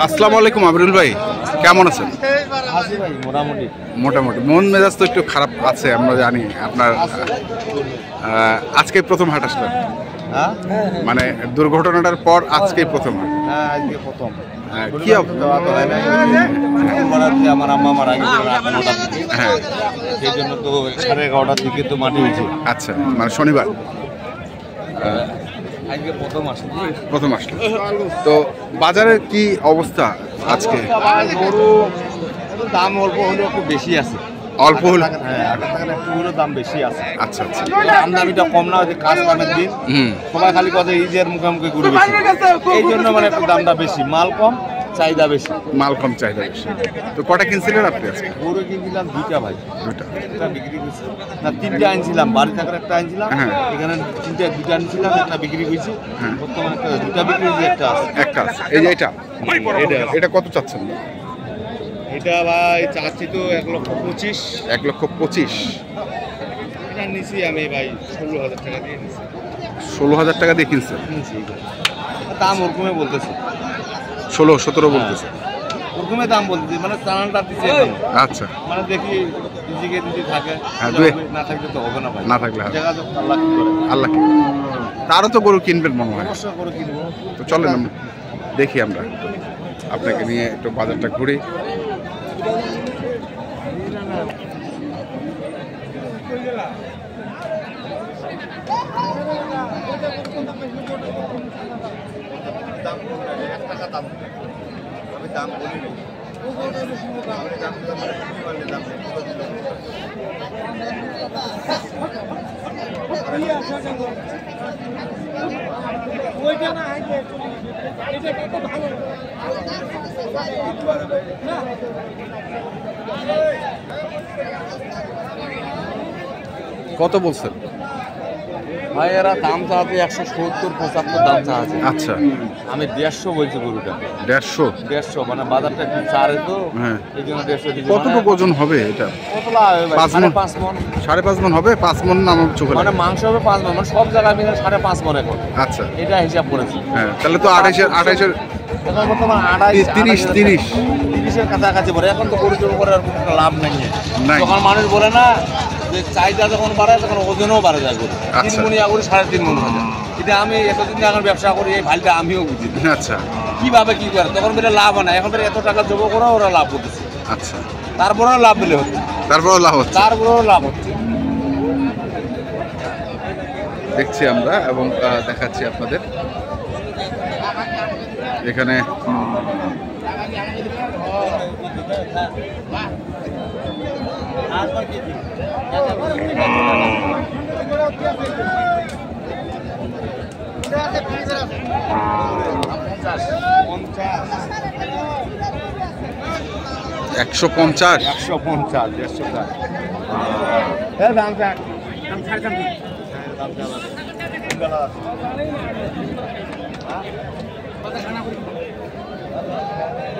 আসসালামু আলাইকুম আবরুল ভাই, কেমন আছেন? মোটামুটি মোটামুটি। মন মেজাজ তো একটু খারাপ আছে, আমরা জানি। আপনার আজকে প্রথম হাট আসলেন, মানে দুর্ঘটনাটার পর আজকেই প্রথম হাট? হ্যাঁ, আজকে প্রথম। কি আমার আম্মা মারা গেছে, হ্যাঁ, সেই জন্য তো 11:30টার দিকে তো মাটি হয়েছে। আচ্ছা, মানে শনিবার আজকে প্রথম আসলো। তো বাজারের কি অবস্থা আজকে? গরু দাম অল্প হলেও একটু বেশি আছে। অল্প হলে একটু দাম বেশি আছে। আচ্ছা আচ্ছা, আমদানিটা কম না, কাজ কামের দিন সবাই খালি কথা ঈদের মুখোমুখি ঘুরে বেশি, এই জন্য মানে একটু দামটা বেশি। মাল কম, চাহিদা বেশি। মাল কম, চাহিদা বেশি। তো কটা কিনছিলেন আপনি আজকে? গরু কিনছিলাম দুইটা ভাই, দুটা। একটা বিক্রি করছি না, তিনটা আনছিলাম। বাড়ি থাকার একটা আনছিলাম, এখানে দুইটা আনছিলাম, একটা বিক্রি করছি। বর্তমানে দুটা বিক্রি হয়েছে, একটা আছে। এই যে এটা কত চাচ্ছেন? এটা ভাই চাচ্ছি তো 1,25,000। 1,25,000? এটা নিছি আমি ভাই 16,000 টাকা দিয়ে নিছি। 16,000 টাকা দিয়ে কিনছেন? দাম ওরকমে বলতেছে, 16-17 বলতেছে। ওরকমে দাম বলতেছে, মানে চালানটা দিচ্ছে। আচ্ছা, মানে দেখি যদি থাকে, না থাকলে তো হবে না ভাই। না থাকলে আল্লাহ কি তারও তো গরু কিনবেন মনে হয়। অবশ্যই গরু কিনবো। তো চলেন আমরা দেখি, আমরা আপনাকে নিয়ে একটু বাজারটা ঘুরি। কত বলছেন ভাই? এরা দাম চাচ্ছে 170-75 দাম চাচ্ছে। আচ্ছা, আমি 150 বলছি গরুটা। 150? মানে বাজারটা একটু চারে তো, এই জন্য 150 দিচ্ছি। কতটুকু ওজন হবে এটা? 5.5 মন। 5.5 মন হবে? 5 মন না আমার চোখে মানে মাংস হবে 5 মন, মানে সব জায়গায় মিলে 5.5 মন এখন। আচ্ছা, এটা হিসাব করেছি। হ্যাঁ, তাহলে তো 28-এর এখন বর্তমান 30-30-30-30-এর কাছাকাছি বলে। এখন তো গরু জোর করে আর কোনো লাভ নাই। যখন মানুষ বলে না যে চাহিদা যখন বাড়ায়, তখন ওজনও বাড়ে যায় গরু। 3 মন করি 3.5 মন হয়ে যায়। এটা আমি এতদিন এখন ব্যবসা করি, এই ভালটা আমিও বুঝি। আচ্ছা, কিভাবে কি করে তখন বেটা লাভ হয় না। এখন এত টাকা জমা করে ওরা লাভ করতেছে। আচ্ছা, তারপরেও লাভ পেলে হচ্ছে, তারপরেও লাভ হচ্ছে। দেখছি আমরা এবং দেখাচ্ছি আপনাদের। এখানে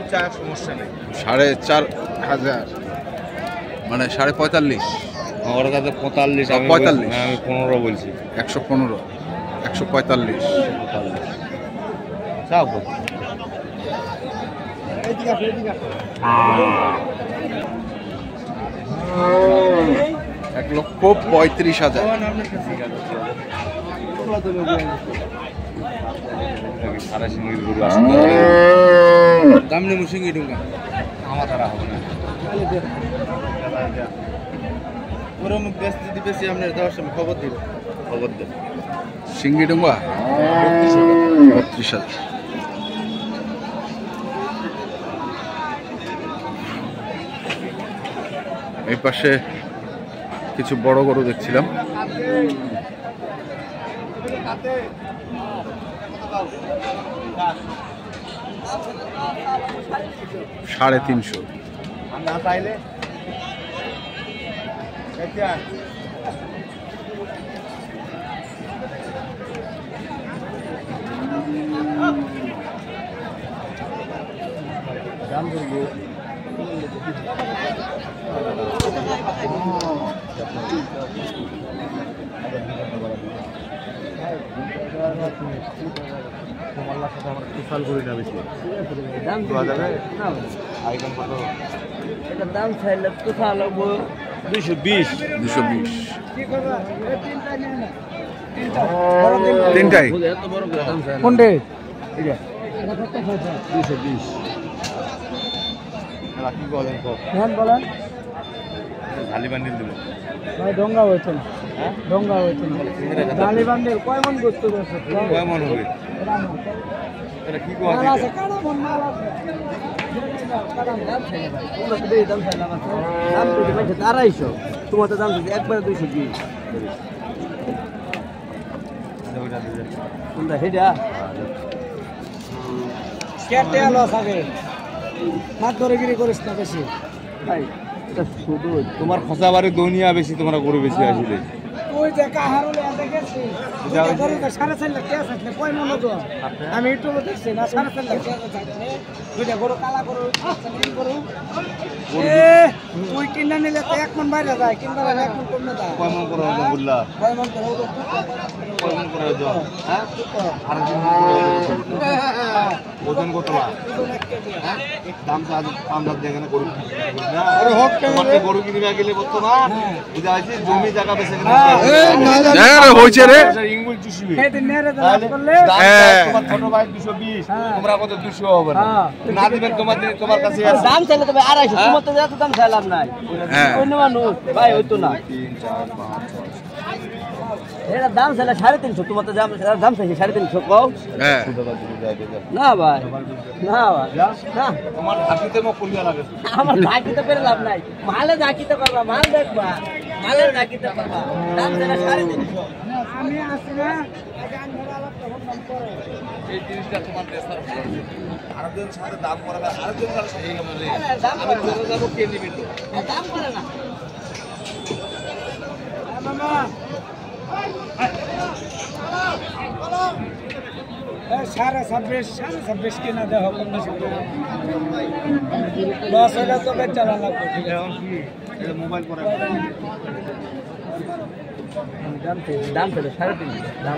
$150 সমস্যা নেই। 4,500 মানে 45,500। ওর কাছে 45, আমি 15 বলছি। 145 1,35,000। সারা সিঙ্গির গরু আসে দাম নেই, মুসিঙ্গি ডুঙ্গা আমার দ্বারা হবে না। ওরম বেশ যদি বেশি আপনার দেওয়ার সময় খবর দেন। সিঙ্গি ডুঙ্গা 32,000। এই পাশে কিছু বড় গরু দেখছিলাম। 350। না চাইলে দাম করবো। তোমার সাথে আমার কুশাল করি না বেশি দাম যাবে না আইটেম কত এটার দাম চাইলে কোথাও লাগবো 220 220 তিনটাই তিনটাই এত বড় দাম চাই কোনটে এটা 220 এলা কি বলেন তো হ্যাঁ বলেন ঝালি বান্ডিল দিল ভাই ডঙ্গা হয়েছে না হ্যাঁ ডঙ্গা হয়েছে না ডালি বান্ডেল কয় মন গোস্ত করছে কয় মন হবে এটা কি কোয়া মাল দিতে আছে কাটা মন মাল আছে দাম চাই ভাই তোমরা তো বেশি দাম চাইলাম আছে দাম তো দিবেন 250 তোমার তো দাম দিচ্ছে একবারে 220 ওইটা দিতে তোমরা হেডা কেটে আলো থাকে হাত ধরে গিরি করিস না বেশি ভাই এটা শুধু তোমার খসাবারে দুনিয়া বেশি তোমরা গরু বেশি আসলে ওই যে কাহারুলে এসে গেছি ওটা গরু 4.5 লাখ টাকা আছে কয় মন তো আমি একটু দেখছি না 4.5 লাখ টাকা আছে দুইটা গরু কালা গরু চাকরি গরু তুই কিনা নিলে তো 1 মন বাইরে যায় কিনবা 1 মন কমে যায় কয় মন করে হবে বললা কয় মন করে কয় মন করে দাও হ্যাঁ আর ওজন কত না দাম তো আজ 5 লাখ টাকা না গরু না আরে হোক কেন তোমার গরু কিনবে গেলে বলতো না বুঝা আছে জমি জায়গা বেচে কিনে রে হইছে রে ইংলিশ চুষিবে এই দিন নেরে দাম করলে তোমার ছোট ভাই 220 তোমরা কত 200 হবে না না দিবেন তোমার কাছে আছে দাম চাইলে তবে 250 তোমার তো এত দাম চাইলাম নাই হ্যাঁ অন্য মানুষ ভাই হইতো না 3 4 5 এটা দাম চাইলে 350 তোমার তো দাম চাইছে 350 কও হ্যাঁ না ভাই না ভাই না তোমার হাকিতে মো করিয়া লাগে আমার ঝাঁকিতে করে লাভ নাই মালে ঝাঁকিতে পারবা মাল দেখবা মালের ঝাঁকিতে পারবা দাম চাইলে 350 আমি আসি না গান ধরা আলাপ তখন দাম করে এই জিনিসটা তোমার দেশার আরেকজন সাথে দাম করে না আরেকজন কাছে এই গেলে দাম আমি চলে যাব কে নিবে তো দাম করে না মামা সাড়ে 26 কিনা দেহ কম বেশি লস হলে তো বেচা লাগবে ঠিক আছে এখন কি এটা মোবাইল করে দাম চাইলে 350 দাম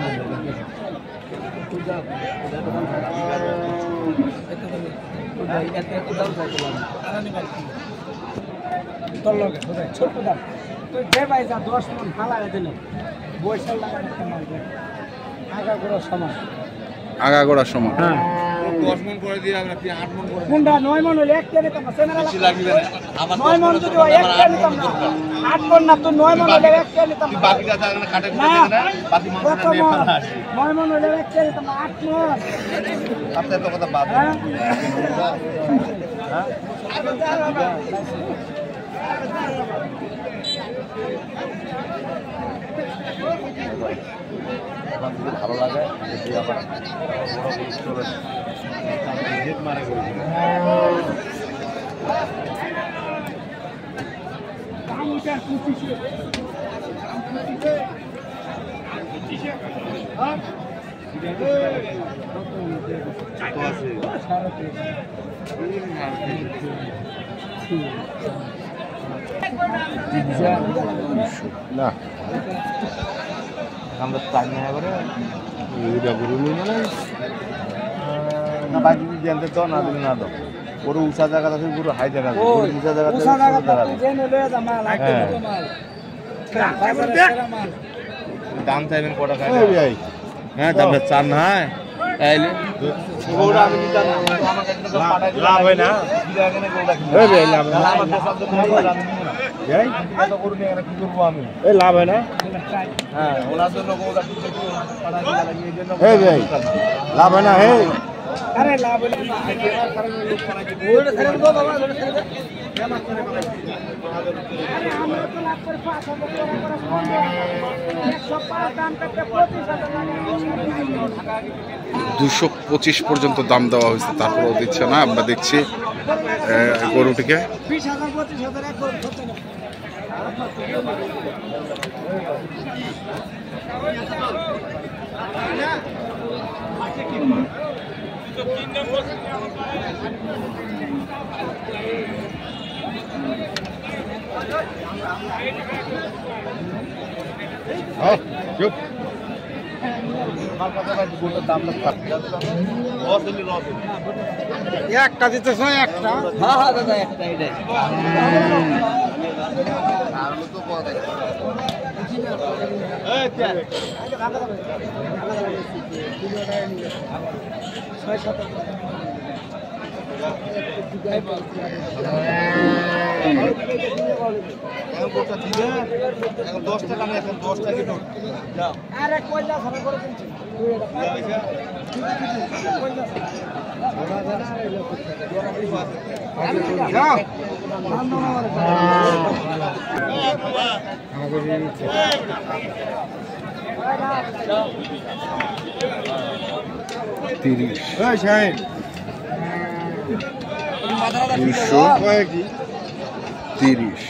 তোর লগে ছোট দাম তুই যে ভাই যা 10 মন ফালায় দিলে বৈশাল লাগানো কামাল দে আগা করে সমান আগাগোড়ার সময় হ্যাঁ 10 মন করে দিয়ে আমরা 8 মন করে কোনটা 9 মন হলে এক কেনে তো সেনারা বেশি লাগবে না আমার 9 মন যদি হয় এক কেনে তো না 8 মন না তো 9 মন হলে এক কেনে তো বাকিটা জায়গা কাটে না না বাকি মাংসটা নিয়ে ফেলা আসে 9 মন হলে এক কেনে তো 8 মন আপনি তো কথা বাদ হ্যাঁ হ্যাঁ ভালো লাগে যদি আবার হিট মারে করি না আমরা টাইম না এবারে এইটা গরু মানে না বাকি জানতে তো না দিলে না দাও গরু উঁচা জায়গা আছে গরু হাই জায়গা আছে গরু উঁচা জায়গা ওসা জায়গা তো জেনে লয়ে যা মাল আইতে তো মাল বাজারে সেরা মাল দাম চাইবেন কত টাকা হ্যাঁ দাম চার না তাইলে গরুটা আমি কি জানি আমার কাছে তো পাঠাই লাভ হয় না বিলা কেন গরুটা কি এই ভাই লাভ লাভ আছে সব তো গরু আমি নিব না এই কত গরু নিয়ে কি করব আমি এই লাভ হয় না হ্যাঁ ওনার জন্য গরুটা কি পাঠাই দিলা লাগে এই জন্য এই ভাই লাভ হয় না হে আরে লাভ হলে না ওটা ছেড়ে দাও বাবা ওটা ছেড়ে দাও আরে আমরা তো লাভ করে 5,000 টাকা দাম করতে 225 পর্যন্ত দাম দেওয়া হয়েছে, তারপরেও দিচ্ছে না। আমরা দেখছি গরুটিকে 20,000 25,000 এক করে ধরতে না চুপ একটা দিতেছ একটা হ্যাঁ হ্যাঁ দাদা একটা এটাই এখন 10 টাকা না এখন 10 টাকা নোট যাও আর এক পয়সা ছাড়া করে দিচ্ছি যাও তিরিশ এই শাহিন 230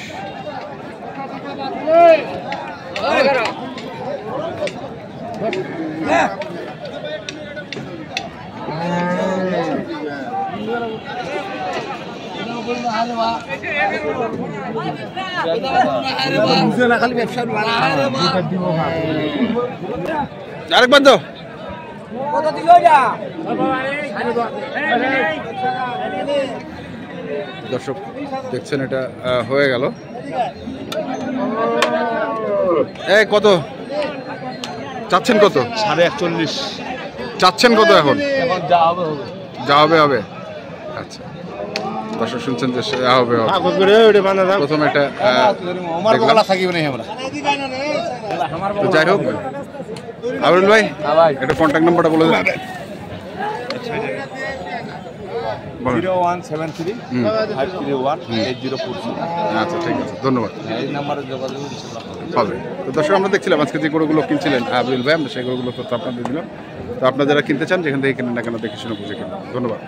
আরেকবার দাও কত দিল এটা দর্শক দেখছেন এটা হয়ে গেল এই কত চাচ্ছেন কত 41.5 চাচ্ছেন কত এখন এখন যা হবে হবে যা হবে হবে আচ্ছা দর্শক শুনছেন যে যা হবে হবে প্রথম একটা আমার দেখলাম। বগলা থাকিব না আমরা তো যাই হোক আবরুল ভাই একটা কন্ট্যাক্ট নাম্বারটা বলে দেন বলেন। 0173 হুম। 531 8046 আচ্ছা ঠিক আছে ধন্যবাদ এই নম্বরে যোগাযোগ হবে তো দর্শক আমরা দেখছিলাম আজকে যে গরুগুলো কিনছিলেন আবরুল ভাই আমরা সেই গরুগুলো তথ্য আপনাদের দিলাম তো আপনারা যারা কিনতে চান যেখান থেকে কিনেন না কেন দেখে শুনে বুঝে কিনুন ধন্যবাদ